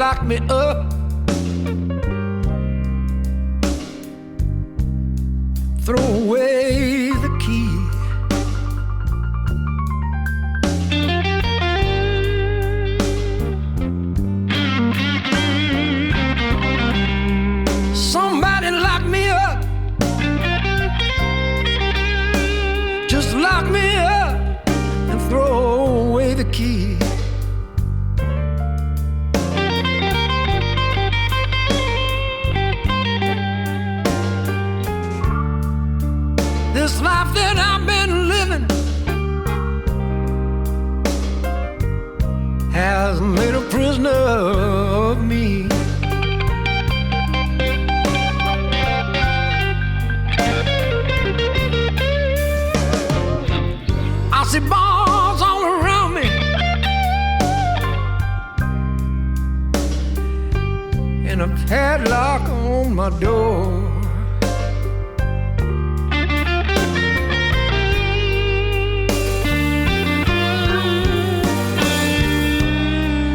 lock me up, throw away the key. Somebody lock me up, just lock me up and throw away the key. This life that I've been living has made a prisoner of me. I see bars all around me, and a padlock on my door.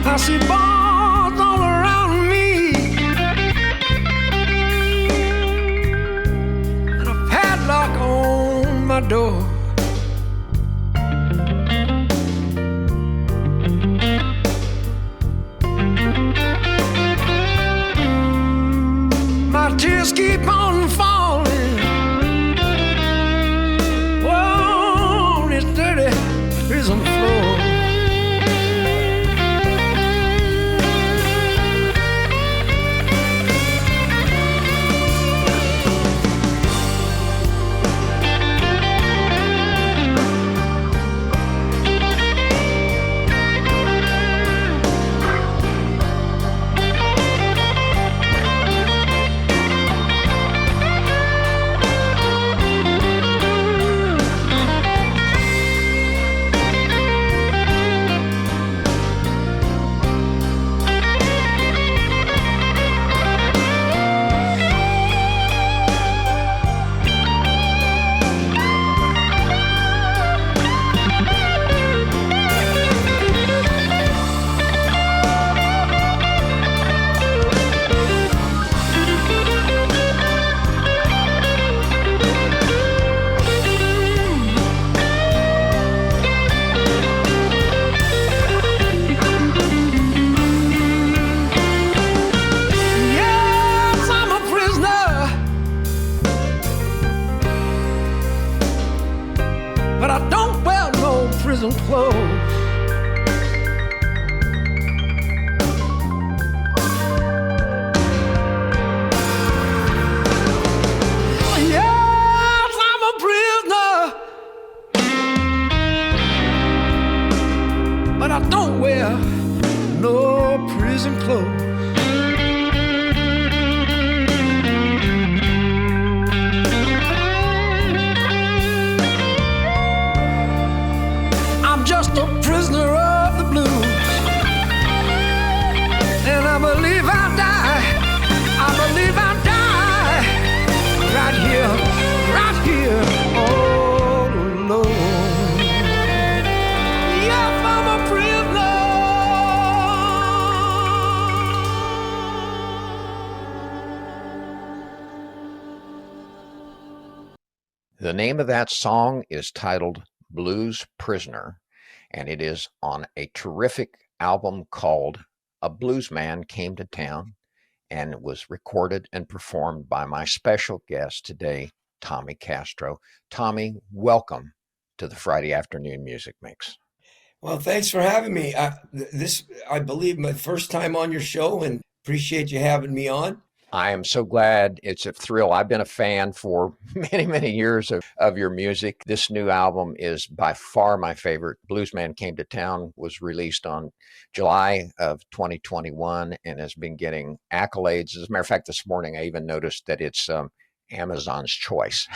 I see bars all around me, and a padlock on my door. My tears keep on falling on this dirty prison floor. But I don't wear no prison clothes. Yes, I'm a prisoner, but I don't wear no prison clothes. Just a prisoner of the blues, and I believe I'll die. I believe I'll die right here, all alone. Yes, I'm a prisoner. The name of that song is titled Blues Prisoner, and it is on a terrific album called A Blues Man Came to Town, and it was recorded and performed by my special guest today, Tommy Castro. Tommy, welcome to the Friday Afternoon Music Mix. Well, thanks for having me. This, I believe, my first time on your show, and appreciate you having me on. I am so glad. It's a thrill. I've been a fan for many, many years of your music. This new album is by far my favorite. Bluesman Came to Town was released on July of 2021 and has been getting accolades. As a matter of fact, this morning I even noticed that it's Amazon's choice.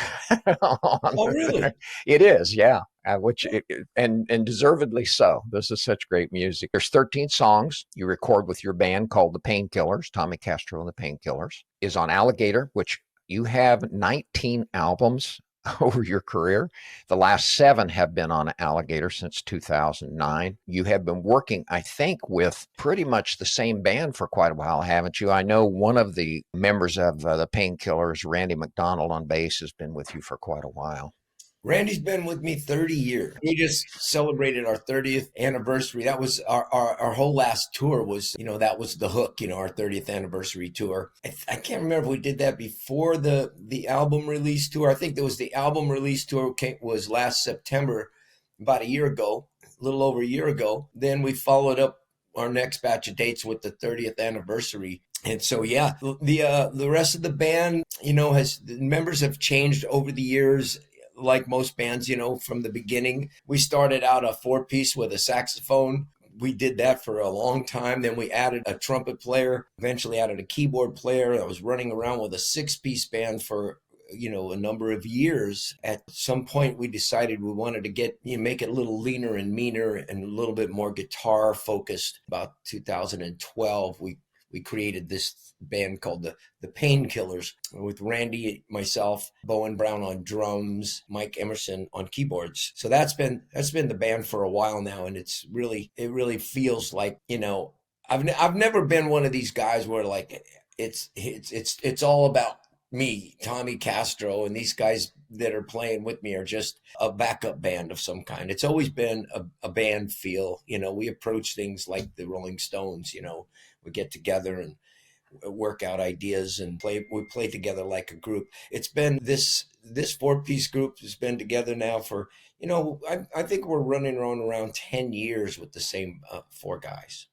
Oh, really? It is, yeah. And deservedly so. This is such great music. There's 13 songs you record with your band called the Painkillers. Tommy Castro and the Painkillers is on Alligator, which you have 19 albums over your career. The last 7 have been on Alligator since 2009. You have been working, I think, with pretty much the same band for quite a while, haven't you? I know one of the members of the Painkillers, Randy McDonald on bass, has been with you for quite a while. Randy's been with me 30 years. We just celebrated our 30th anniversary. That was our whole last tour was, that was the hook, our 30th anniversary tour. I can't remember if we did that before the album release tour. I think there was the album release tour was last September, about a year ago, a little over a year ago. Then we followed up our next batch of dates with the 30th anniversary. And so, yeah, the rest of the band, the members have changed over the years. Like most bands, from the beginning, we started out a 4-piece with a saxophone. We did that for a long time. Then we added a trumpet player, eventually added a keyboard player. I was running around with a 6-piece band for, a number of years. At some point, we decided we wanted to make it a little leaner and meaner and a little bit more guitar focused. About 2012, we created this band called the Painkillers with Randy, myself, Bowen Brown on drums, Mike Emerson on keyboards. So that's been the band for a while now, and it really feels like, I've never been one of these guys where like it's all about me, Tommy Castro, and these guys that are playing with me are just a backup band of some kind. It's always been a band feel. We approach things like the Rolling Stones. We get together and work out ideas and we play together like a group. It's been this 4-piece group has been together now for, I think we're running around 10 years with the same 4 guys.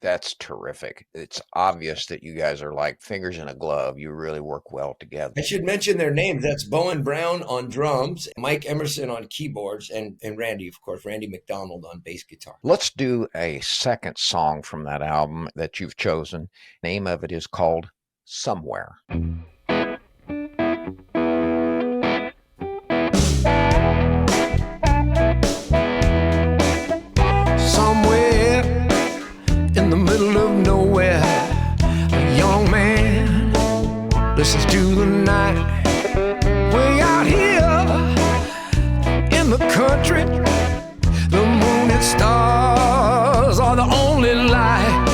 That's terrific. It's obvious that you guys are like fingers in a glove. You really work well together. I should mention their names. That's Bowen Brown on drums, Mike Emerson on keyboards, and Randy, of course, Randy McDonald on bass guitar. Let's do a second song from that album that you've chosen. Name of it is called Somewhere. In the middle of nowhere, a young man listens to the night. Way out here in the country, the moon and stars are the only light.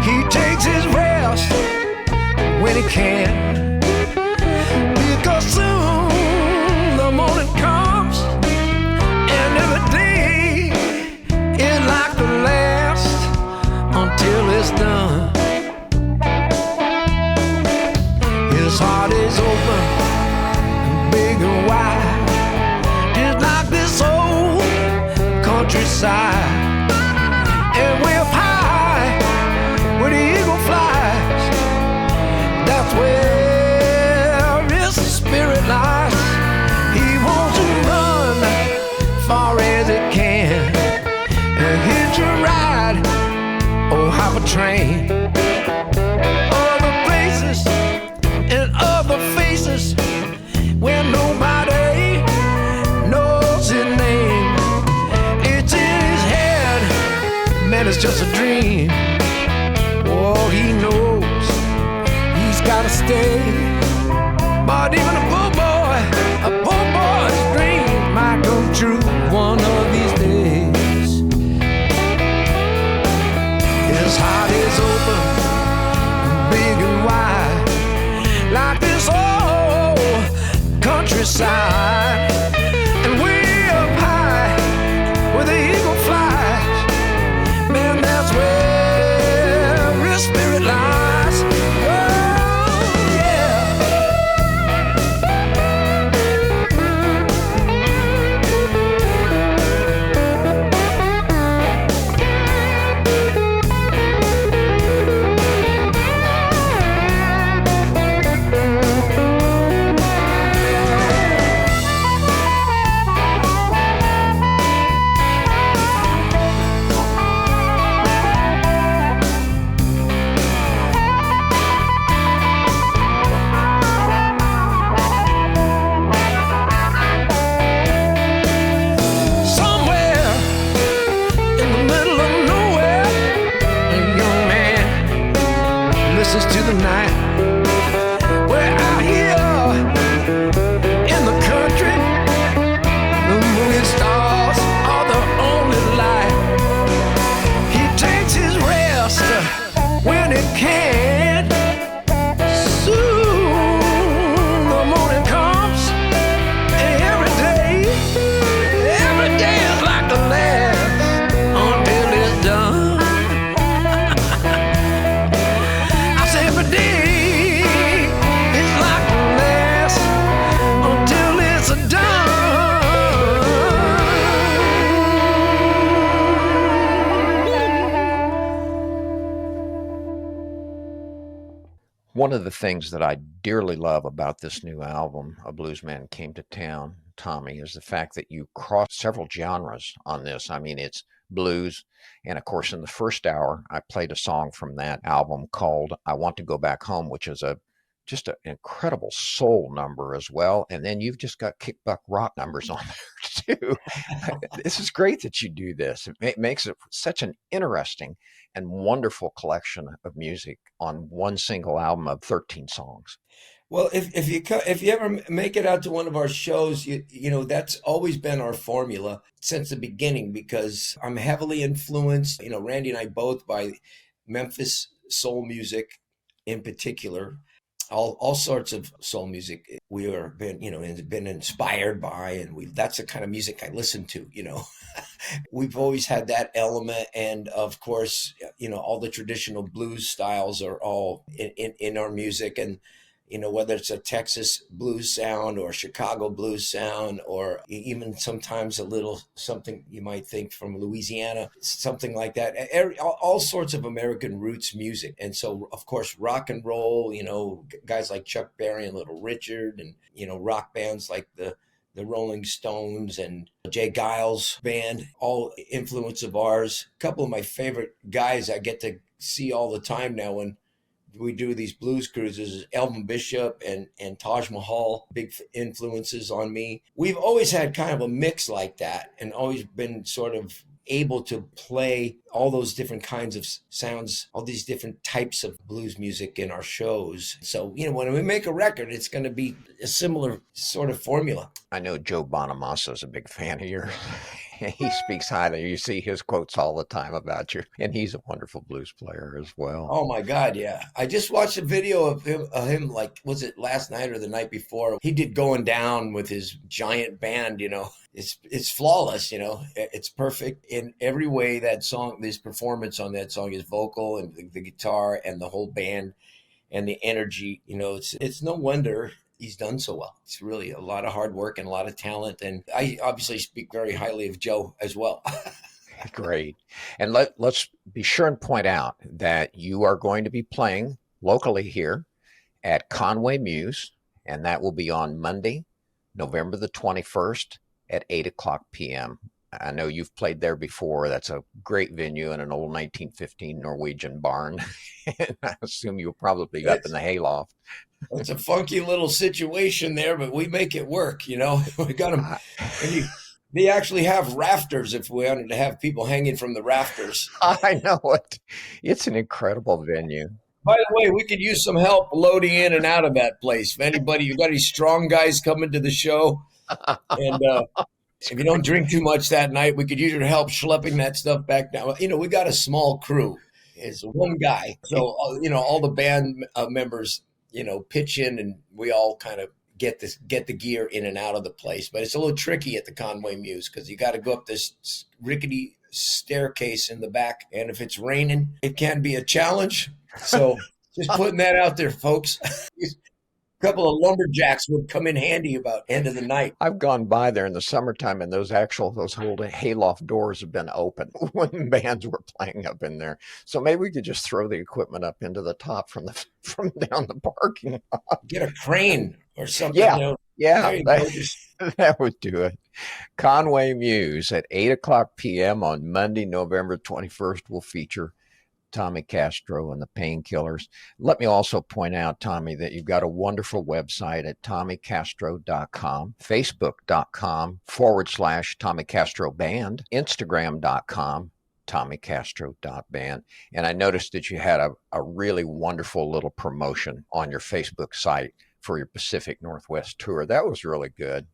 He takes his rest when he can, because soon the morning comes and every day is like the last until it's done. His heart is open, big and wide, just like this old countryside. And way up high, where the eagle flies, that's where his spirit lies. He wants to run far as it can and hitch a ride, oh, hop a train. Other places and other faces where nobody knows his name. It's in his head, man, it's just a dream. Oh, he knows he's gotta stay. But even a poor boy's dream might come true one of these days. His heart is open, big and wide, like this old countryside. And way up high, where the eagle flies, man, that's where his spirit lies. Oh, yeah. One of the things that I dearly love about this new album, A Blues Man Came to Town, Tommy, is the fact that you cross several genres on this. I mean, it's blues. And of course, in the first hour, I played a song from that album called I Want to Go Back Home, which is just an incredible soul number as well. And then you've just got kick buck rock numbers on there too. This is great that you do this. It makes it such an interesting and wonderful collection of music on one single album of 13 songs. Well, if you ever make it out to one of our shows, you know that's always been our formula since the beginning because I'm heavily influenced, you know, Randy and I both by Memphis soul music in particular. All sorts of soul music we are been you know been inspired by, and that's the kind of music I listen to, you know. We've always had that element, and of course, you know, all the traditional blues styles are all in our music, and you know, whether it's a Texas blues sound or Chicago blues sound, or even sometimes a little something you might think from Louisiana, something like that. All sorts of American roots music. And so, of course, rock and roll, you know, guys like Chuck Berry and Little Richard, and, you know, rock bands like the Rolling Stones and Jay Giles band, all influence of ours. A couple of my favorite guys I get to see all the time now when we do these blues cruises, Elvin Bishop and Taj Mahal, big influences on me. We've always had kind of a mix like that and always been sort of able to play all those different kinds of sounds, all these different types of blues music in our shows. So, you know, when we make a record, it's going to be a similar sort of formula. I know Joe Bonamassa is a big fan of yours. He speaks highly. You see his quotes all the time about you, and he's a wonderful blues player as well. Oh my God, yeah! I just watched a video of him, like, was it last night or the night before? He did "Going Down" with his giant band. You know, it's flawless. You know, it's perfect in every way. That song, this performance on that song, his vocal and the guitar and the whole band and the energy. You know, it's no wonder he's done so well. It's really a lot of hard work and a lot of talent. And I obviously speak very highly of Joe as well. Great. And let's be sure and point out that you are going to be playing locally here at Conway Muse, and that will be on Monday, November the 21st at 8 o'clock p.m. I know you've played there before. That's a great venue in an old 1915 Norwegian barn. And I assume you'll probably be up in the hayloft. It's a funky little situation there, but we make it work, you know. We got them. They actually have rafters if we wanted to have people hanging from the rafters. I know it. It's an incredible venue. By the way, we could use some help loading in and out of that place. If anybody, you got any strong guys coming to the show, and if you don't drink too much that night, we could use your help schlepping that stuff back down. You know, we got a small crew. It's one guy, so you know all the band members, you know, pitch in, and we all kind of get the gear in and out of the place. But it's a little tricky at the Conway Muse because you got to go up this rickety staircase in the back, and if it's raining, it can be a challenge. So just putting that out there, folks. A couple of lumberjacks would come in handy about end of the night. I've gone by there in the summertime, and those old hayloft doors have been open when bands were playing up in there. So maybe we could just throw the equipment up into the top from down the parking lot. Get a crane or something. Yeah, you know? yeah, that would do it. Conway Muse at 8 o'clock p.m. on Monday, November 21st will feature Tommy Castro and the Painkillers. Let me also point out, Tommy, that you've got a wonderful website at TommyCastro.com, Facebook.com/Tommy Castro Band, Instagram.com, TommyCastro.band. And I noticed that you had a really wonderful little promotion on your Facebook site for your Pacific Northwest tour. That was really good.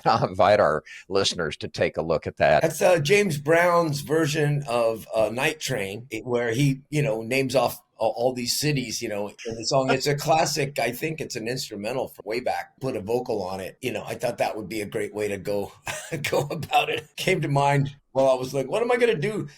I'll invite our listeners to take a look at that. That's James Brown's version of Night Train, where he, you know, names off all these cities, you know, in the song. It's a classic. I think it's an instrumental from way back. Put a vocal on it. You know, I thought that would be a great way to go about it. Came to mind while I was like, what am I going to do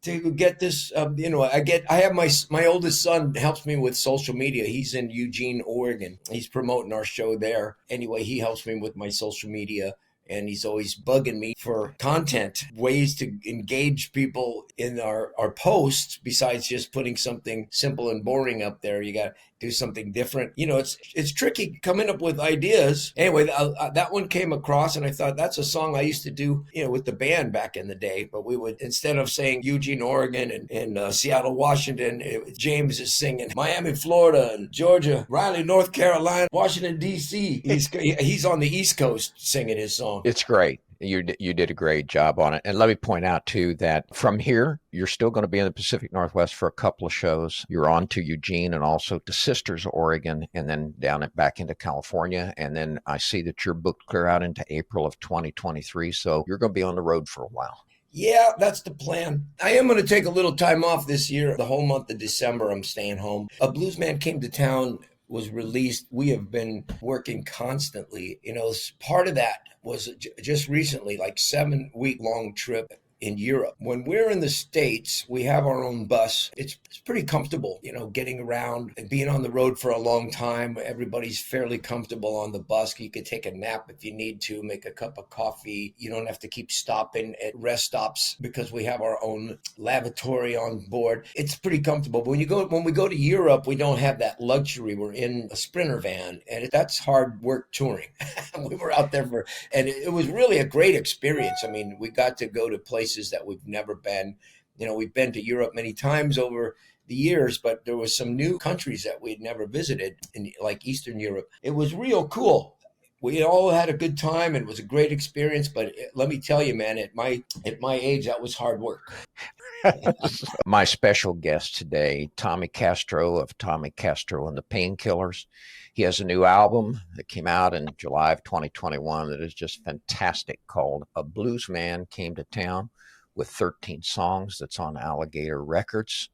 to get this? You know, I have my oldest son helps me with social media. He's in Eugene, Oregon. He's promoting our show there. Anyway, he helps me with my social media. and he's always bugging me for content, ways to engage people in our posts besides just putting something simple and boring up there. You got to do something different. You know, it's tricky coming up with ideas. Anyway, that one came across, and I thought that's a song I used to do, you know, with the band back in the day. But we would, instead of saying Eugene, Oregon, and Seattle, Washington, James is singing Miami, Florida, and Georgia, Raleigh, North Carolina, Washington, D.C. He's on the East Coast singing his song. It's great. You did a great job on it. And let me point out, too, that from here, you're still going to be in the Pacific Northwest for a couple of shows. You're on to Eugene and also to Sisters, Oregon, and then back into California. And then I see that you're booked clear out into April of 2023. So you're going to be on the road for a while. Yeah, that's the plan. I am going to take a little time off this year. The whole month of December, I'm staying home. A Blues Man Came to Town was released. We have been working constantly. You know, part of that was just recently, like 7-week long trip in Europe. When we're in the States, we have our own bus. It's pretty comfortable, you know, getting around and being on the road for a long time. Everybody's fairly comfortable on the bus. You could take a nap if you need to, make a cup of coffee. You don't have to keep stopping at rest stops because we have our own lavatory on board. It's pretty comfortable. But when we go to Europe, we don't have that luxury. We're in a Sprinter van, and that's hard work touring. We were out there and it was really a great experience. I mean, we got to go to places that we've never been. You know, we've been to Europe many times over the years, but there was some new countries that we'd never visited, in like Eastern Europe. It was real cool. We all had a good time, and it was a great experience. But let me tell you, man, at my age, that was hard work. My special guest today, Tommy Castro of Tommy Castro and the Painkillers. He has a new album that came out in July of 2021 that is just fantastic, called A Blues Man Came to Town, with 13 songs. That's on Alligator Records.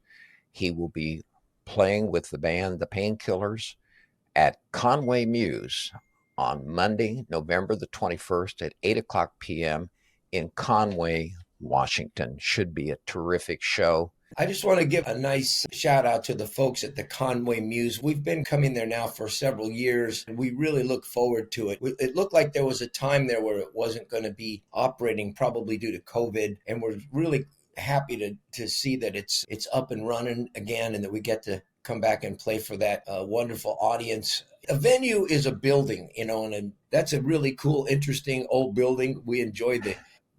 He will be playing with the band The Painkillers at Conway Muse on Monday, November the 21st at 8 o'clock p.m. in Conway, Washington. Should be a terrific show. I just want to give a nice shout out to the folks at the Conway Muse. We've been coming there now for several years, and we really look forward to it. It looked like there was a time there where it wasn't going to be operating, probably due to COVID, and we're really happy to see that it's up and running again, and that we get to come back and play for that wonderful audience. A venue is a building, you know, and that's a really cool, interesting old building. We enjoy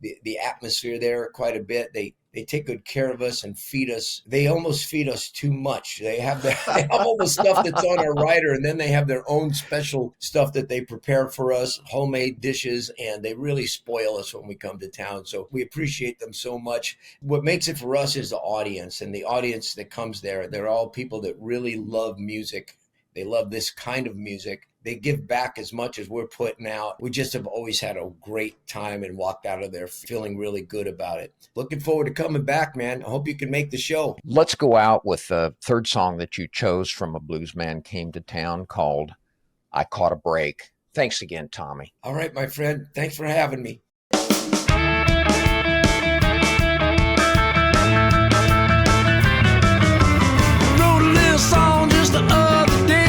the atmosphere there quite a bit. They take good care of us and feed us. They almost feed us too much. They have all the stuff that's on our rider, and then they have their own special stuff that they prepare for us, homemade dishes, and they really spoil us when we come to town. So we appreciate them so much. What makes it for us is the audience, and the audience that comes there. They're all people that really love music. They love this kind of music. They give back as much as we're putting out. We just have always had a great time and walked out of there feeling really good about it. Looking forward to coming back, man. I hope you can make the show. Let's go out with the third song that you chose from A Blues Man Came to Town, called I Caught a Break. Thanks again, Tommy. All right, my friend. Thanks for having me. Wrote a little song just the other day,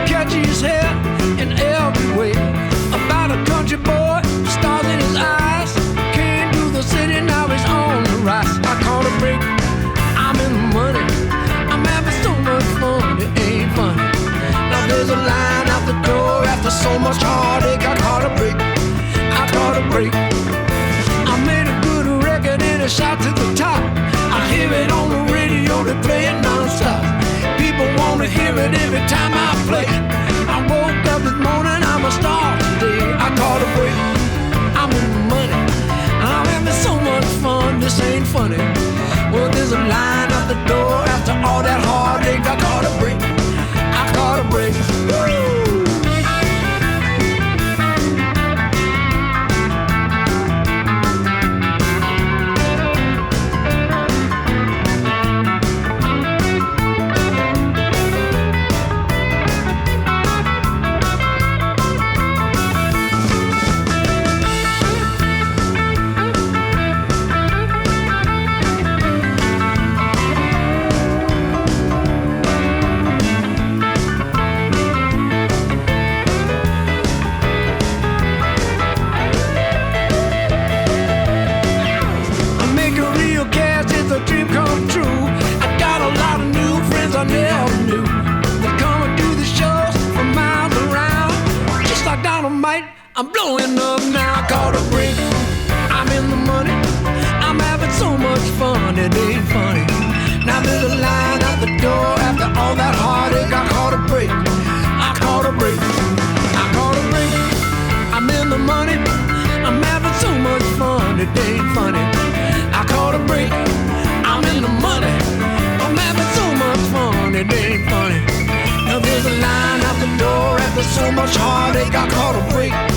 catchy as hell in every way, about a country boy, stars in his eyes, came to the city, now he's on the rise. I caught a break, I'm in the money, I'm having so much fun, it ain't funny. Now there's a line out the door after so much heartache. I caught a break, I caught a break. I made a good record and it shot to the top. I hear it on the radio, they play it non-stop. People want to hear it every time I play. I woke up this morning, I'm a star today. I caught a break, I'm in the money, I'm having so much fun, this ain't funny. Well, there's a line out the door after all that heartache. I caught a break, I caught a break. Woo! it ain't funny. Now there's a line at the door after all that heartache. I caught a break. I caught a break. I caught a break. I'm in the money. I'm having so much fun. It ain't funny. I caught a break. I'm in the money. I'm having so much fun. It ain't funny. Now there's a line at the door after so much heartache. I caught a break.